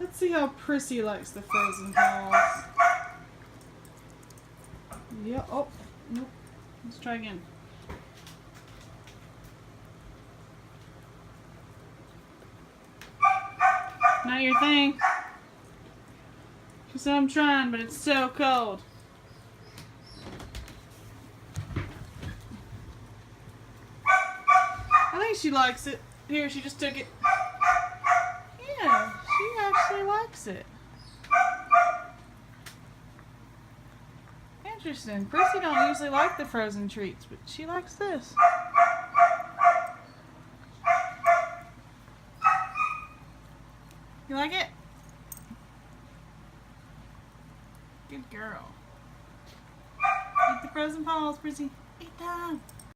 Let's see how Prissy likes the frozen balls. Yeah, oh, nope. Let's try again. Not your thing. She said I'm trying, but it's so cold. I think she likes it. Here, she just took it. Yeah, she actually likes it. Interesting. Prissy don't usually like the frozen treats, but she likes this. You like it? Good girl. Eat the frozen balls, Prissy. Eat them.